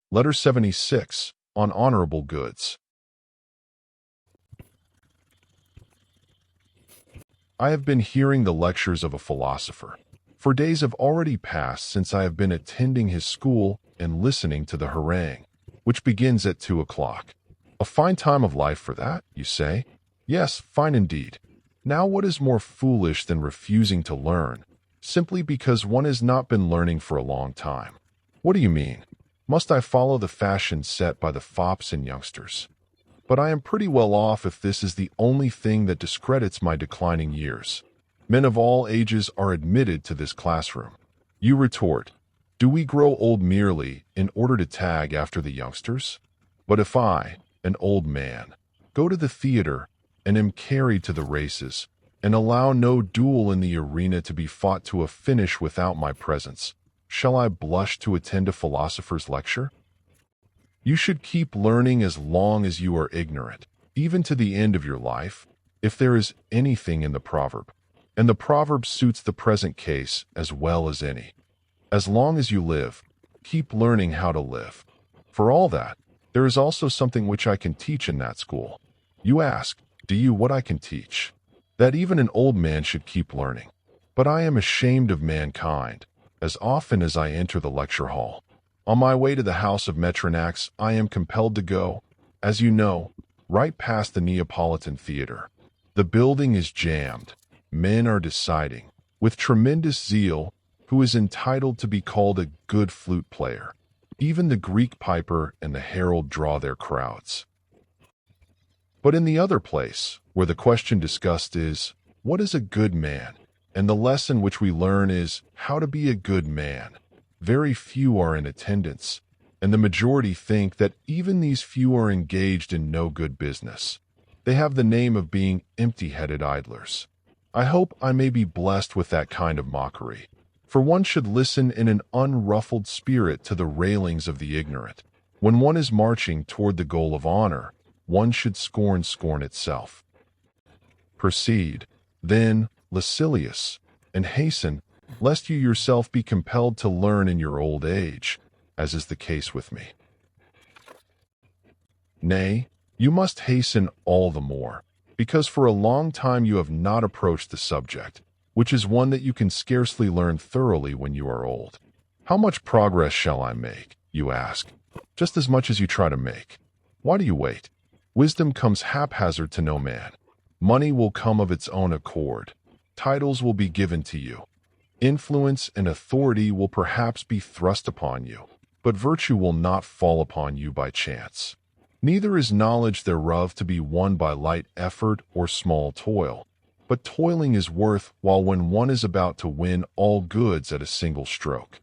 Letter 76, on honourable goods. I have been hearing the lectures of a philosopher. For days have already passed since I have been attending his school and listening to the harangue, which begins at 2 o'clock. A fine time of life for that, you say? Yes, fine indeed. Now what is more foolish than refusing to learn, simply because one has not been learning for a long time? What do you mean? Must I follow the fashion set by the fops and youngsters? But I am pretty well off if this is the only thing that discredits my declining years. Men of all ages are admitted to this classroom. You retort, do we grow old merely in order to tag after the youngsters? But if I, an old man, go to the theater and am carried to the races, and allow no duel in the arena to be fought to a finish without my presence, shall I blush to attend a philosopher's lecture? You should keep learning as long as you are ignorant, even to the end of your life, if there is anything in the proverb. And the proverb suits the present case as well as any. As long as you live, keep learning how to live. For all that, there is also something which I can teach in that school. You ask, do you what I can teach? That even an old man should keep learning. But I am ashamed of mankind, as often as I enter the lecture hall. On my way to the house of Metronax, I am compelled to go, as you know, right past the Neapolitan Theater. The building is jammed. Men are deciding, with tremendous zeal, who is entitled to be called a good flute player. Even the Greek piper and the herald draw their crowds. But in the other place, where the question discussed is, what is a good man? And the lesson which we learn is how to be a good man. Very few are in attendance, and the majority think that even these few are engaged in no good business. They have the name of being empty-headed idlers. I hope I may be blessed with that kind of mockery, for one should listen in an unruffled spirit to the railings of the ignorant. When one is marching toward the goal of honor, one should scorn itself. Proceed, then, Lucilius, and hasten, lest you yourself be compelled to learn in your old age, as is the case with me. Nay, you must hasten all the more, because for a long time you have not approached the subject, which is one that you can scarcely learn thoroughly when you are old. How much progress shall I make, you ask? Just as much as you try to make. Why do you wait? Wisdom comes haphazard to no man. Money will come of its own accord. Titles will be given to you. Influence and authority will perhaps be thrust upon you, but virtue will not fall upon you by chance. Neither is knowledge thereof to be won by light effort or small toil, but toiling is worth while when one is about to win all goods at a single stroke.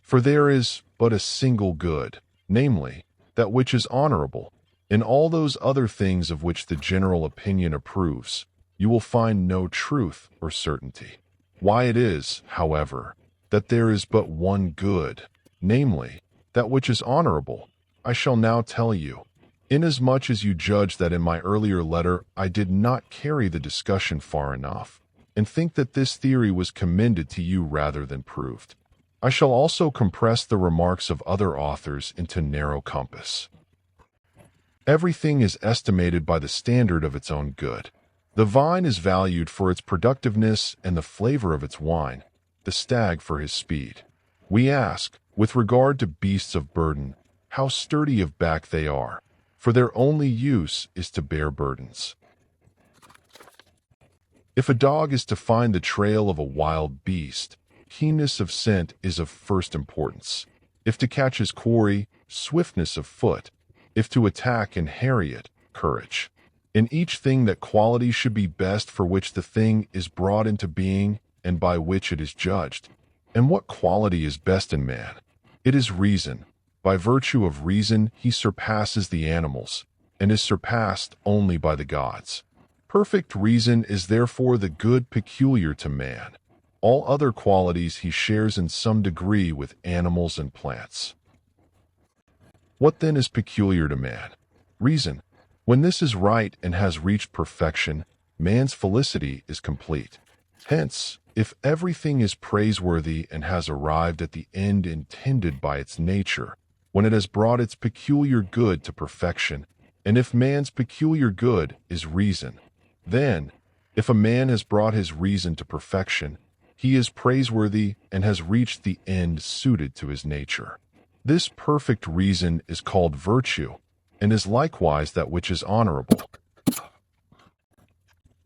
For there is but a single good, namely, that which is honourable. In all those other things of which the general opinion approves, you will find no truth or certainty. Why it is, however, that there is but one good, namely, that which is honourable, I shall now tell you, inasmuch as you judge that in my earlier letter I did not carry the discussion far enough, and think that this theory was commended to you rather than proved. I shall also compress the remarks of other authors into narrow compass. Everything is estimated by the standard of its own good. The vine is valued for its productiveness and the flavor of its wine, the stag for his speed. We ask, with regard to beasts of burden, how sturdy of back they are, for their only use is to bear burdens. If a dog is to find the trail of a wild beast, keenness of scent is of first importance. If to catch his quarry, swiftness of foot. If to attack and harry it, courage. In each thing that quality should be best for which the thing is brought into being and by which it is judged. And what quality is best in man? It is reason. By virtue of reason he surpasses the animals, and is surpassed only by the gods. Perfect reason is therefore the good peculiar to man. All other qualities he shares in some degree with animals and plants. What then is peculiar to man? Reason. When this is right and has reached perfection, man's felicity is complete. Hence, if everything is praiseworthy and has arrived at the end intended by its nature, when it has brought its peculiar good to perfection. And if man's peculiar good is reason, then, if a man has brought his reason to perfection, he is praiseworthy and has reached the end suited to his nature. This perfect reason is called virtue, and is likewise that which is honorable.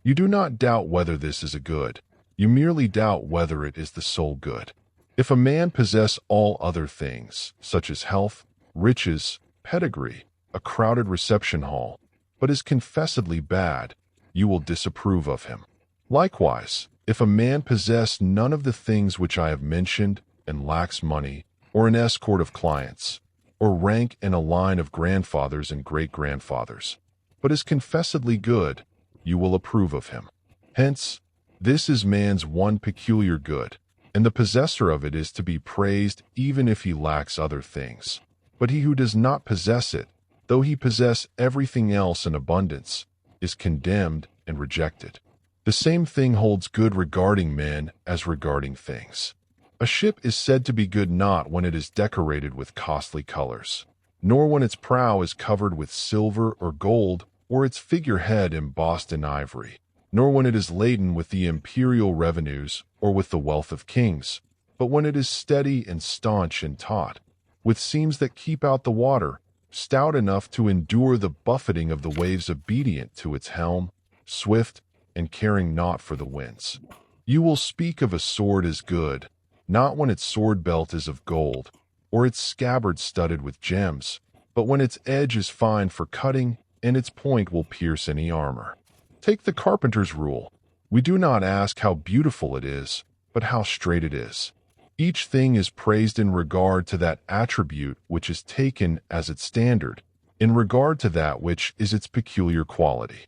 You do not doubt whether this is a good. You merely doubt whether it is the sole good. If a man possess all other things, such as health, riches, pedigree, a crowded reception hall, but is confessedly bad, you will disapprove of him. Likewise, if a man possess none of the things which I have mentioned, and lacks money, or an escort of clients, or rank in a line of grandfathers and great-grandfathers, but is confessedly good, you will approve of him. Hence, this is man's one peculiar good, and the possessor of it is to be praised even if he lacks other things. But he who does not possess it, though he possess everything else in abundance, is condemned and rejected. The same thing holds good regarding men as regarding things. A ship is said to be good not when it is decorated with costly colors, nor when its prow is covered with silver or gold, or its figurehead embossed in ivory, nor when it is laden with the imperial revenues or with the wealth of kings, but when it is steady and staunch and taut, with seams that keep out the water, stout enough to endure the buffeting of the waves, obedient to its helm, swift, and caring naught for the winds. You will speak of a sword as good, not when its sword belt is of gold, or its scabbard studded with gems, but when its edge is fine for cutting, and its point will pierce any armor. Take the carpenter's rule. We do not ask how beautiful it is, but how straight it is. Each thing is praised in regard to that attribute which is taken as its standard, in regard to that which is its peculiar quality.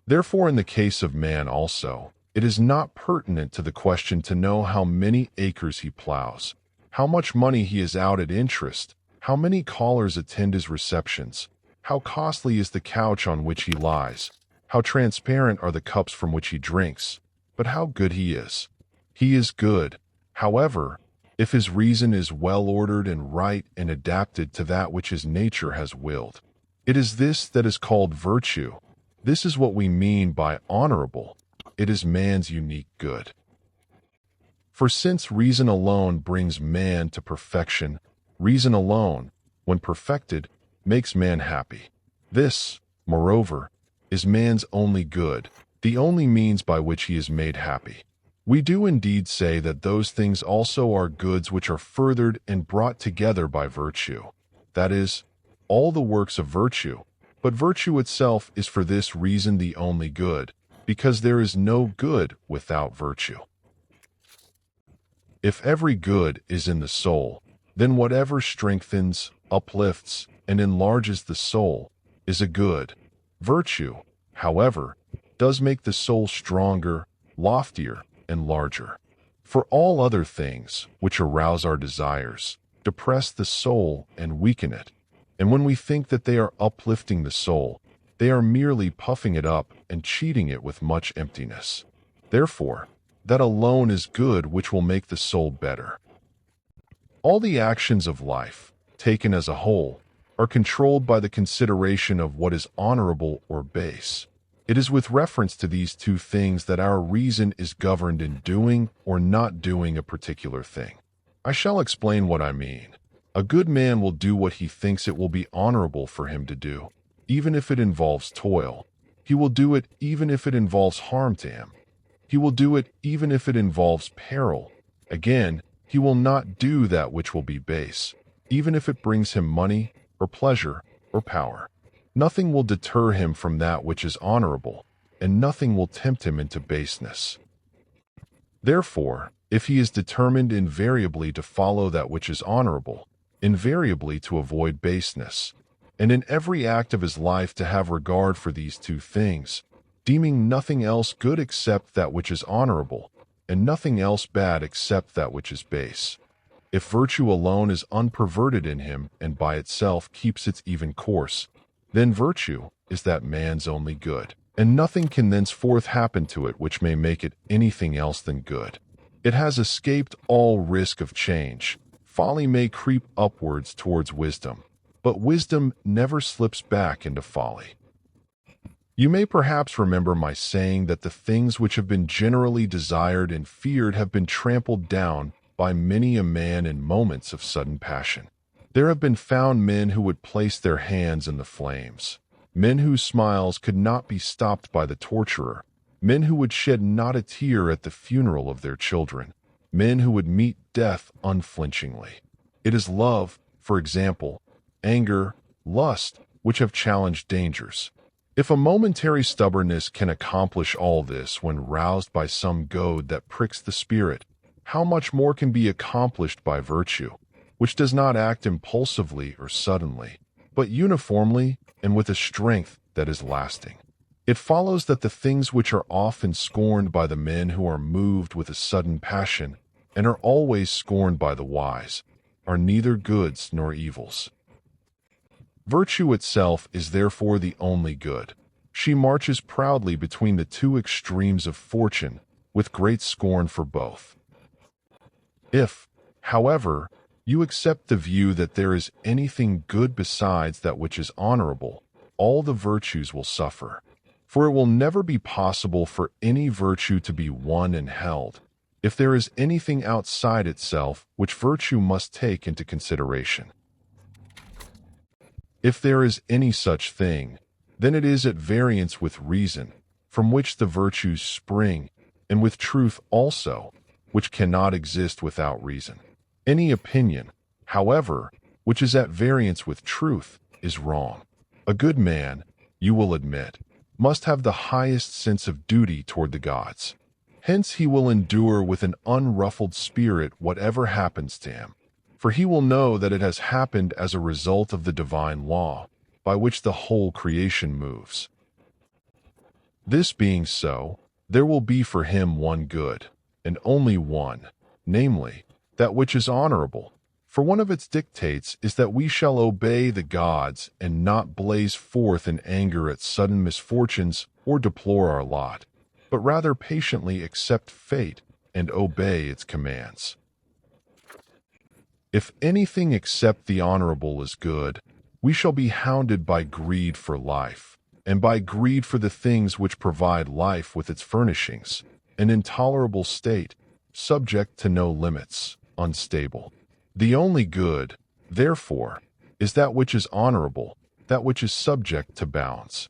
Therefore, in the case of man also, it is not pertinent to the question to know how many acres he plows, how much money he is out at interest, how many callers attend his receptions, how costly is the couch on which he lies, how transparent are the cups from which he drinks, but how good he is. He is good, however, if his reason is well ordered and right and adapted to that which his nature has willed. It is this that is called virtue. This is what we mean by honorable. It is man's unique good. For since reason alone brings man to perfection, reason alone, when perfected, makes man happy. This, moreover, is man's only good, the only means by which he is made happy. We do indeed say that those things also are goods which are furthered and brought together by virtue, that is, all the works of virtue. But virtue itself is for this reason the only good, because there is no good without virtue. If every good is in the soul, then whatever strengthens, uplifts, and enlarges the soul is a good. Virtue, however, does make the soul stronger, loftier, and larger. For all other things, which arouse our desires, depress the soul and weaken it. And when we think that they are uplifting the soul, they are merely puffing it up and cheating it with much emptiness. Therefore, that alone is good which will make the soul better. All the actions of life, taken as a whole, are controlled by the consideration of what is honorable or base. It is with reference to these two things that our reason is governed in doing or not doing a particular thing. I shall explain what I mean. A good man will do what he thinks it will be honorable for him to do, even if it involves toil. He will do it even if it involves harm to him. He will do it even if it involves peril. Again, he will not do that which will be base, even if it brings him money, or pleasure, or power. Nothing will deter him from that which is honorable, and nothing will tempt him into baseness. Therefore, if he is determined invariably to follow that which is honorable, invariably to avoid baseness, and in every act of his life to have regard for these two things, deeming nothing else good except that which is honorable, and nothing else bad except that which is base. If virtue alone is unperverted in him and by itself keeps its even course, then virtue is that man's only good, and nothing can thenceforth happen to it which may make it anything else than good. It has escaped all risk of change, Folly may creep upwards towards wisdom, but wisdom never slips back into folly. You may perhaps remember my saying that the things which have been generally desired and feared have been trampled down by many a man in moments of sudden passion. There have been found men who would place their hands in the flames, men whose smiles could not be stopped by the torturer, men who would shed not a tear at the funeral of their children, men who would meet death unflinchingly. It is love, for example, anger, lust, which have challenged dangers. If a momentary stubbornness can accomplish all this when roused by some goad that pricks the spirit, how much more can be accomplished by virtue, which does not act impulsively or suddenly, but uniformly and with a strength that is lasting. It follows that the things which are often scorned by the men who are moved with a sudden passion, and are always scorned by the wise, are neither goods nor evils. Virtue itself is therefore the only good. She marches proudly between the two extremes of fortune, with great scorn for both. If, however, you accept the view that there is anything good besides that which is honorable, all the virtues will suffer. For it will never be possible for any virtue to be won and held, if there is anything outside itself which virtue must take into consideration. If there is any such thing, then it is at variance with reason, from which the virtues spring, and with truth also, which cannot exist without reason. Any opinion, however, which is at variance with truth, is wrong. A good man, you will admit, must have the highest sense of duty toward the gods. Hence he will endure with an unruffled spirit whatever happens to him, for he will know that it has happened as a result of the divine law, by which the whole creation moves. This being so, there will be for him one good, and only one, namely, that which is honorable. For one of its dictates is that we shall obey the gods and not blaze forth in anger at sudden misfortunes or deplore our lot, but rather patiently accept fate and obey its commands. If anything except the honorable is good, we shall be hounded by greed for life, and by greed for the things which provide life with its furnishings, an intolerable state, subject to no limits, unstable. The only good, therefore, is that which is honorable, that which is subject to bounds.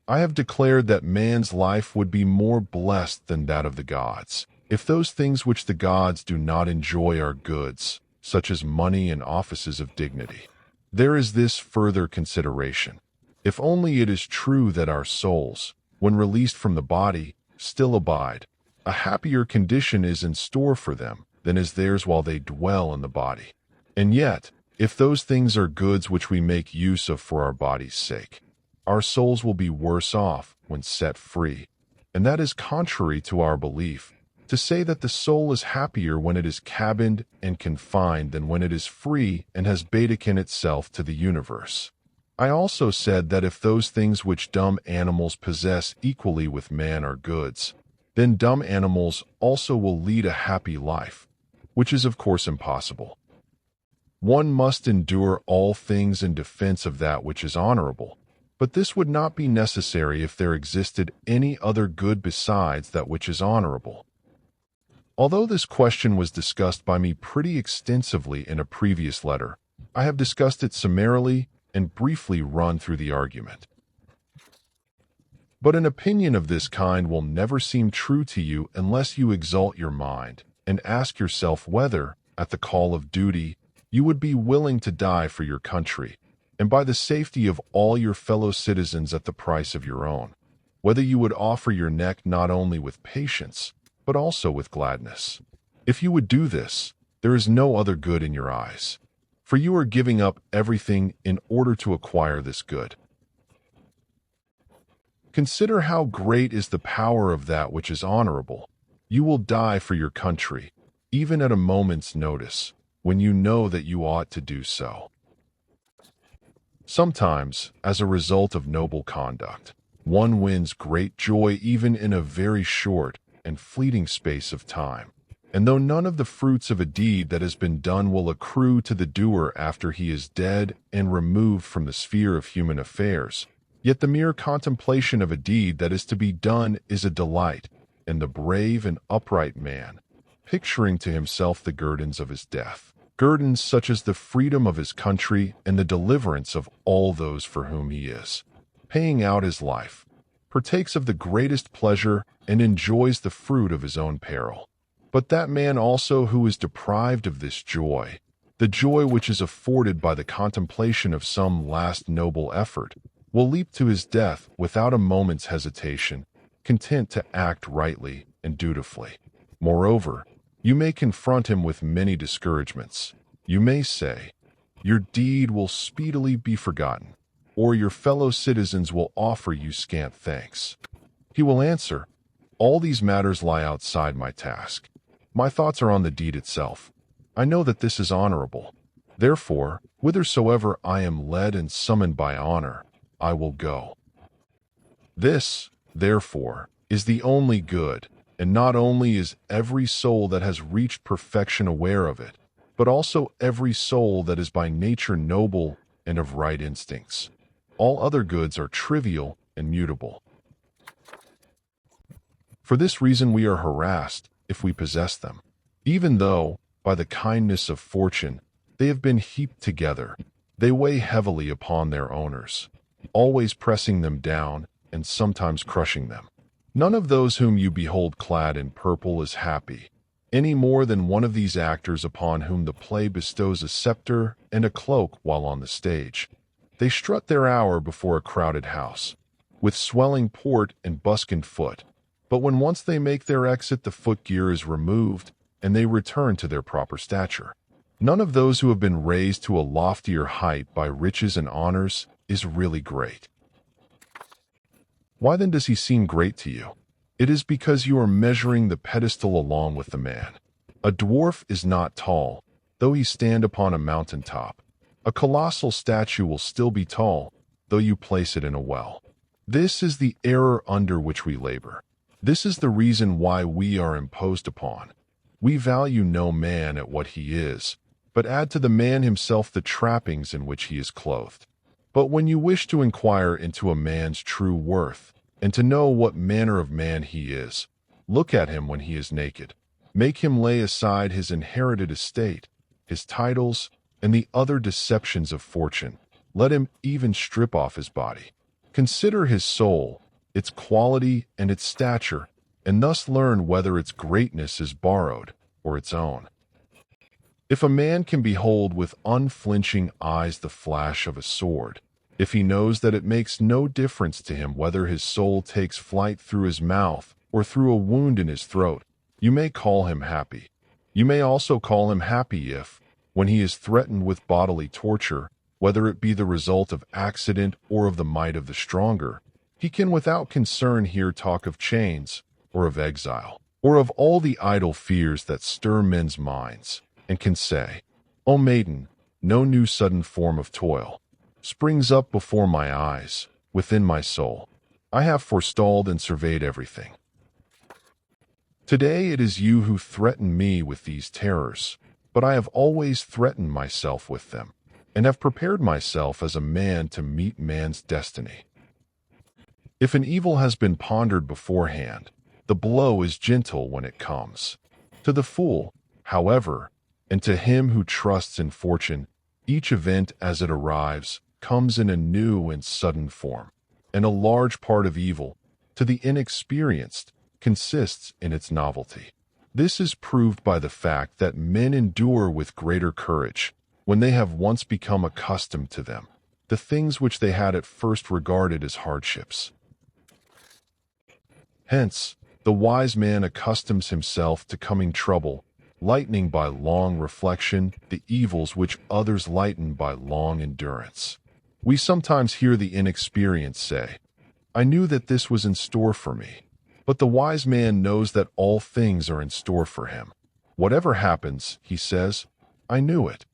I have declared that man's life would be more blessed than that of the gods, if those things which the gods do not enjoy are goods, such as money and offices of dignity. There is this further consideration. If only it is true that our souls, when released from the body, still abide, a happier condition is in store for them than is theirs while they dwell in the body. And yet, if those things are goods which we make use of for our body's sake, our souls will be worse off when set free. And that is contrary to our belief, to say that the soul is happier when it is cabined and confined than when it is free and has betaken itself to the universe. I also said that if those things which dumb animals possess equally with man are goods, then dumb animals also will lead a happy life, which is of course impossible. One must endure all things in defense of that which is honorable, but this would not be necessary if there existed any other good besides that which is honorable. Although this question was discussed by me pretty extensively in a previous letter, I have discussed it summarily and briefly run through the argument. But an opinion of this kind will never seem true to you unless you exalt your mind and ask yourself whether, at the call of duty, you would be willing to die for your country, and by the safety of all your fellow citizens at the price of your own, whether you would offer your neck not only with patience, but also with gladness. If you would do this, there is no other good in your eyes, for you are giving up everything in order to acquire this good. Consider how great is the power of that which is honorable. You will die for your country, even at a moment's notice, when you know that you ought to do so. Sometimes, as a result of noble conduct, one wins great joy even in a very short and fleeting space of time. And though none of the fruits of a deed that has been done will accrue to the doer after he is dead and removed from the sphere of human affairs, yet the mere contemplation of a deed that is to be done is a delight, and the brave and upright man, picturing to himself the guerdons of his death, guerdons such as the freedom of his country and the deliverance of all those for whom he is paying out his life, partakes of the greatest pleasure and enjoys the fruit of his own peril. But that man also who is deprived of this joy, the joy which is afforded by the contemplation of some last noble effort, will leap to his death without a moment's hesitation, content to act rightly and dutifully. Moreover, you may confront him with many discouragements. You may say, "Your deed will speedily be forgotten," or "Your fellow citizens will offer you scant thanks." He will answer, "All these matters lie outside my task. My thoughts are on the deed itself. I know that this is honorable. Therefore, whithersoever I am led and summoned by honor, I will go." This, therefore, is the only good, and not only is every soul that has reached perfection aware of it, but also every soul that is by nature noble and of right instincts. All other goods are trivial and mutable. For this reason we are harassed if we possess them, even though, by the kindness of fortune, they have been heaped together. They weigh heavily upon their owners, always pressing them down and sometimes crushing them. None of those whom you behold clad in purple is happy, any more than one of these actors upon whom the play bestows a scepter and a cloak while on the stage. They strut their hour before a crowded house, with swelling port and buskined foot. But when once they make their exit, the footgear is removed, and they return to their proper stature. None of those who have been raised to a loftier height by riches and honors is really great. Why then does he seem great to you? It is because you are measuring the pedestal along with the man. A dwarf is not tall, though he stand upon a mountain top. A colossal statue will still be tall, though you place it in a well. This is the error under which we labor. This is the reason why we are imposed upon. We value no man at what he is, but add to the man himself the trappings in which he is clothed. But when you wish to inquire into a man's true worth, and to know what manner of man he is, look at him when he is naked. Make him lay aside his inherited estate, his titles, and the other deceptions of fortune. Let him even strip off his body. Consider his soul, its quality and its stature, and thus learn whether its greatness is borrowed or its own. If a man can behold with unflinching eyes the flash of a sword, if he knows that it makes no difference to him whether his soul takes flight through his mouth or through a wound in his throat, you may call him happy. You may also call him happy if, when he is threatened with bodily torture, whether it be the result of accident or of the might of the stronger, he can without concern here talk of chains, or of exile, or of all the idle fears that stir men's minds, and can say, "O maiden, no new sudden form of toil springs up before my eyes, within my soul. I have forestalled and surveyed everything. Today it is you who threaten me with these terrors, but I have always threatened myself with them, and have prepared myself as a man to meet man's destiny. If an evil has been pondered beforehand, the blow is gentle when it comes. To the fool, however, and to him who trusts in fortune, each event as it arrives comes in a new and sudden form, and a large part of evil, to the inexperienced, consists in its novelty. This is proved by the fact that men endure with greater courage, when they have once become accustomed to them, the things which they had at first regarded as hardships. Hence, the wise man accustoms himself to coming trouble, lightening by long reflection the evils which others lighten by long endurance. We sometimes hear the inexperienced say, "I knew that this was in store for me." But the wise man knows that all things are in store for him. Whatever happens, he says, "I knew it."